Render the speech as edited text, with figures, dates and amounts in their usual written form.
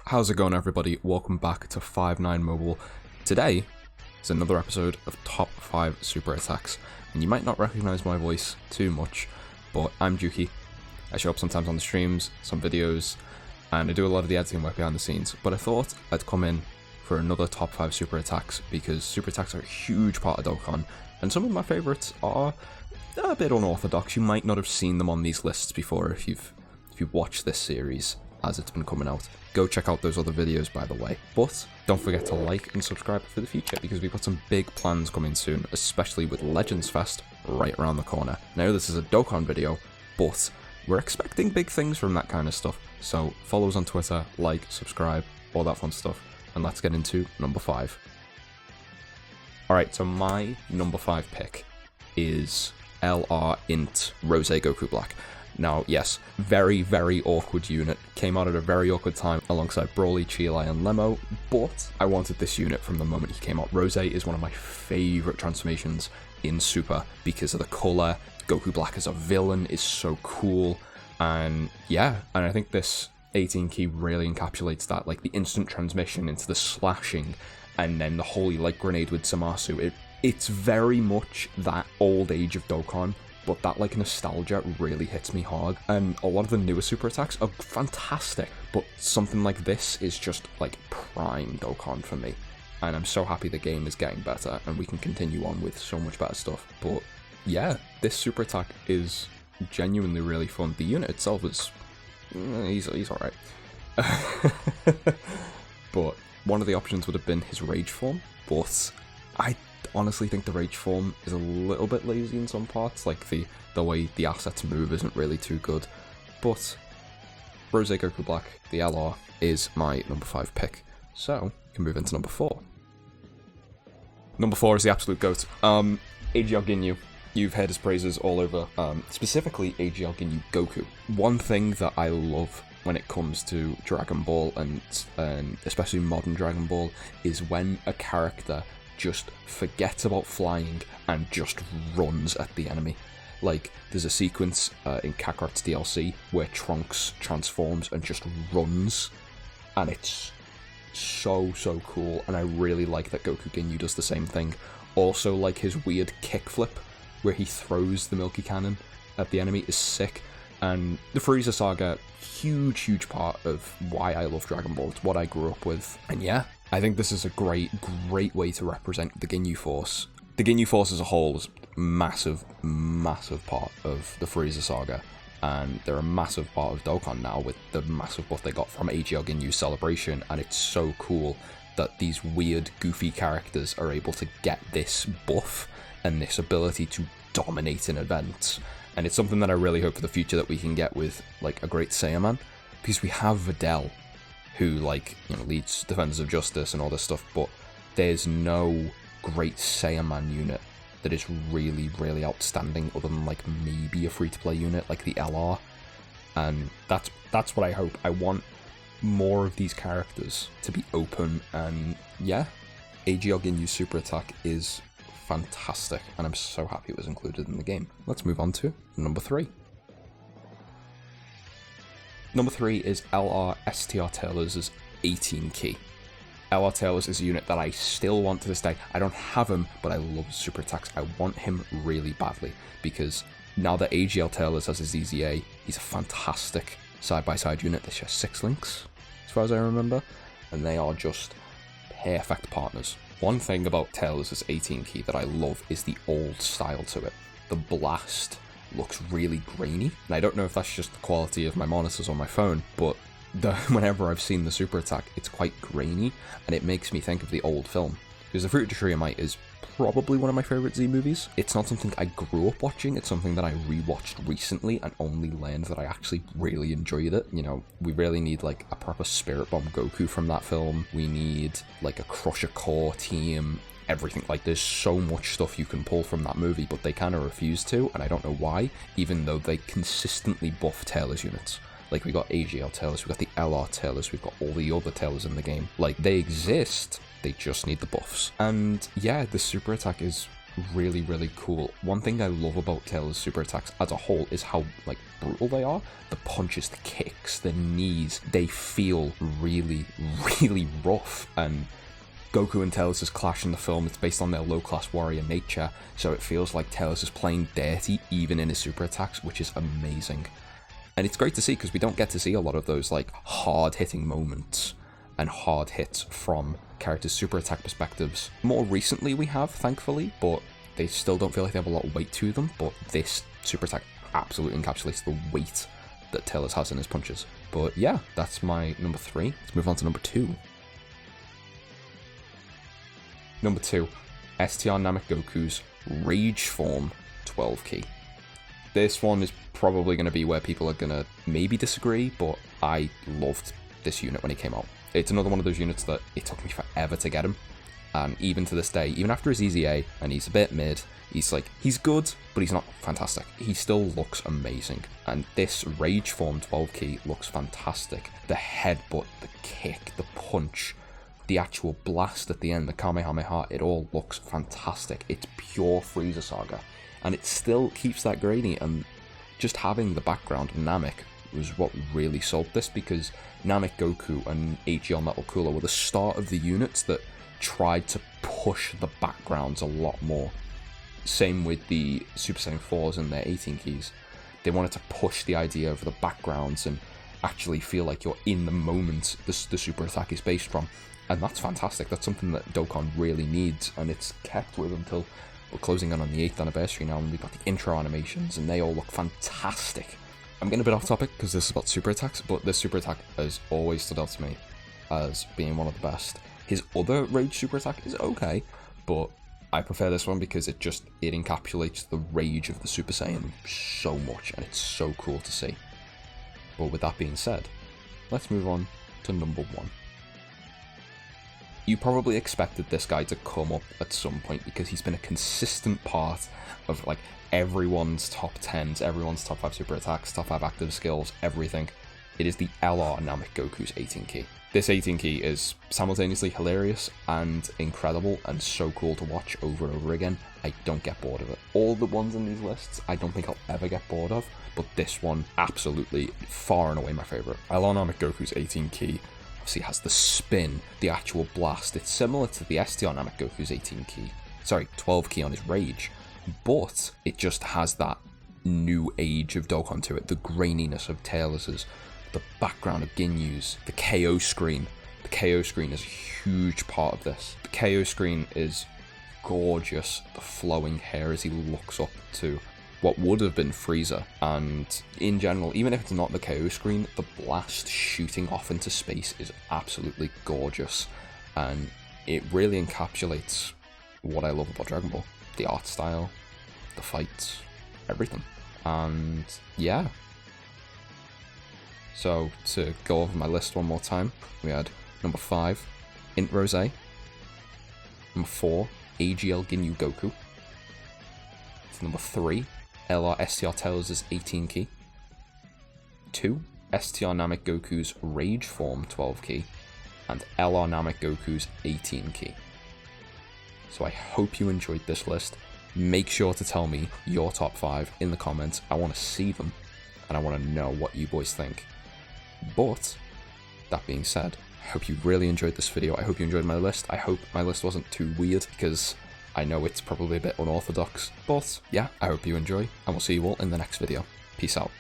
How's it going, everybody? Welcome back to 5-9 Mobile. Today is another episode of Top 5 Super Attacks, and you might not recognize my voice too much, but I'm Juki. I show up sometimes on the streams, some videos, and I do a lot of the editing work behind the scenes, but I thought I'd come in for another Top 5 Super Attacks, because Super Attacks are a huge part of Dokkan, and some of my favourites are a bit unorthodox. You might not have seen them on these lists before if you've watched this series as it's been coming out. Go check out those other videos, by the way. But don't forget to like and subscribe for the future, because we've got some big plans coming soon, especially with Legends Fest right around the corner. Now, this is a Dokkan video, but we're expecting big things from that kind of stuff. So follow us on Twitter, like, subscribe, all that fun stuff. And let's get into number 5. Alright, so my number 5 pick is LR Int Rose Goku Black. Now, yes, very, very awkward unit. Came out at a very awkward time alongside Broly, Chilai, and Lemo, but I wanted this unit from the moment he came out. Rose is one of my favourite transformations in Super because of the colour. Goku Black as a villain is so cool, and yeah, and I think this 18 key really encapsulates that, like the instant transmission into the slashing, and then the Holy Light Grenade with Zamasu. It's very much that old age of Dokkan, but that like nostalgia really hits me hard, and a lot of the newer super attacks are fantastic, but something like this is just like prime Dokkan for me, and I'm so happy the game is getting better and we can continue on with so much better stuff. But yeah, this super attack is genuinely really fun. The unit itself is he's alright. But one of the options would have been his rage form, but I honestly think the rage form is a little bit lazy in some parts, like the way the assets move isn't really too good. But Rose Goku Black, the LR, is my number 5 pick, so we can move into number 4. Number 4 is the absolute GOAT, Agl Ginyu. You've heard his praises all over, specifically Agl Ginyu Goku. One thing that I love when it comes to Dragon Ball, and especially modern Dragon Ball, is when a character just forgets about flying and just runs at the enemy. Like, there's a sequence in Kakarot's DLC where Trunks transforms and just runs, and it's so cool, and I really like that Goku Ginyu does the same thing. Also, like, his weird kickflip where he throws the Milky Cannon at the enemy is sick, and the Frieza saga, huge part of why I love Dragon Ball. It's what I grew up with, and yeah, I think this is a great way to represent the Ginyu Force. The Ginyu Force as a whole is a massive part of the Frieza saga, and they're a massive part of Dokkan now with the massive buff they got from Agl Ginyu's celebration, and it's so cool that these weird, goofy characters are able to get this buff and this ability to dominate in events. And it's something that I really hope for the future that we can get with, like, a great Saiyaman, because we have Videl, who, like, you know, leads Defenders of Justice and all this stuff, but there's no great Saiyaman unit that is really outstanding other than, like, maybe a free-to-play unit like the LR, and that's what I hope. I want more of these characters to be open, and yeah, Agl Ginyu's super attack is fantastic, and I'm so happy it was included in the game. Let's move on to number 3. Number 3 is LR Str Turles' 18 key. LR Turles is a unit that I still want to this day. I don't have him, but I love super attacks. I want him really badly, because now that Agl Turles has his EZA, he's a fantastic side-by-side unit. They share 6 links, as far as I remember, and they are just perfect partners. One thing about Turles' 18 key that I love is the old style to it. The blast looks really grainy, and I don't know if that's just the quality of my monitors on my phone, but whenever I've seen the super attack, it's quite grainy, and it makes me think of the old film. Because The Fruit of the Tree of Might is probably one of my favourite Z movies. It's not something I grew up watching, it's something that I rewatched recently and only learned that I actually really enjoyed it. You know, we really need, like, a proper Spirit Bomb Goku from that film. We need, like, a Crusher Core team, everything. Like, there's so much stuff you can pull from that movie, but they kind of refuse to, and I don't know why, even though they consistently buff Turles units. Like, we got Agl Turles, we got the LR Turles, we've got all the other Turles in the game. Like, they exist, they just need the buffs. And yeah, the super attack is really, really cool. One thing I love about Tails' super attacks as a whole is how, like, brutal they are. The punches, the kicks, the knees, they feel really, really rough. And Goku and Tails' clash in the film, it's based on their low-class warrior nature, so it feels like Tails is playing dirty even in his super attacks, which is amazing. And it's great to see, because we don't get to see a lot of those, like, hard-hitting moments and hard hits from characters' super attack perspectives. More recently we have, thankfully, but they still don't feel like they have a lot of weight to them, but this super attack absolutely encapsulates the weight that Tails has in his punches. But yeah, that's my number 3. Let's move on to number 2. Number 2, STR Namek Goku's Rage Form 12 key. This one is probably going to be where people are going to maybe disagree, but I loved this unit when it came out. It's another one of those units that it took me forever to get him, and even to this day, even after his EZA, and he's a bit mid, he's good, but he's not fantastic. He still looks amazing, and this Rage Form 12 key looks fantastic. The headbutt, the kick, the punch, the actual blast at the end, the Kamehameha, it all looks fantastic. It's pure Frieza Saga, and it still keeps that grainy, and just having the background of Namek was what really sold this, because Namek Goku and Agl Metal Cooler were the start of the units that tried to push the backgrounds a lot more. Same with the Super Saiyan 4s and their 18 keys. They wanted to push the idea of the backgrounds and actually feel like you're in the moment the super attack is based from. And that's fantastic. That's something that Dokkan really needs, and it's kept with until we're closing in on the 8th anniversary now, and we've got the intro animations, and they all look fantastic. I'm getting a bit off topic because this is about super attacks, but this super attack has always stood out to me as being one of the best. His other Rage super attack is okay, but I prefer this one because it encapsulates the rage of the Super Saiyan so much, and it's so cool to see. But with that being said, let's move on to number 1. You probably expected this guy to come up at some point because he's been a consistent part of, like, everyone's top 10s, everyone's top 5 super attacks, top 5 active skills, everything. It is the LR Namek Goku's 18 key. This 18 key is simultaneously hilarious and incredible and so cool to watch over and over again. I don't get bored of it. All the ones in these lists I don't think I'll ever get bored of, but this one absolutely far and away my favourite. LR Namek Goku's 18 key obviously has the spin, the actual blast. It's similar to the STR Namek Goku's 12 key on his rage, but it just has that new age of Dokkan to it, the graininess of Tails's, the background of Ginyu's, the KO screen. The KO screen is a huge part of this. The KO screen is gorgeous, the flowing hair as he looks up to what would have been Frieza, and in general, even if it's not the KO screen, the blast shooting off into space is absolutely gorgeous, and it really encapsulates what I love about Dragon Ball. The art style, the fights, everything. And yeah. So to go over my list one more time, we had number 5, Int Rose. Number 4, Agl Ginyu Goku. Number 3, LR STR Turles' 18 key. 2, STR Namek Goku's Rage Form 12 key. And LR Namek Goku's 18 key. So I hope you enjoyed this list. Make sure to tell me your top 5 in the comments. I want to see them, and I want to know what you boys think. But, that being said, I hope you really enjoyed this video. I hope you enjoyed my list. I hope my list wasn't too weird, because I know it's probably a bit unorthodox. But, yeah, I hope you enjoy, and we'll see you all in the next video. Peace out.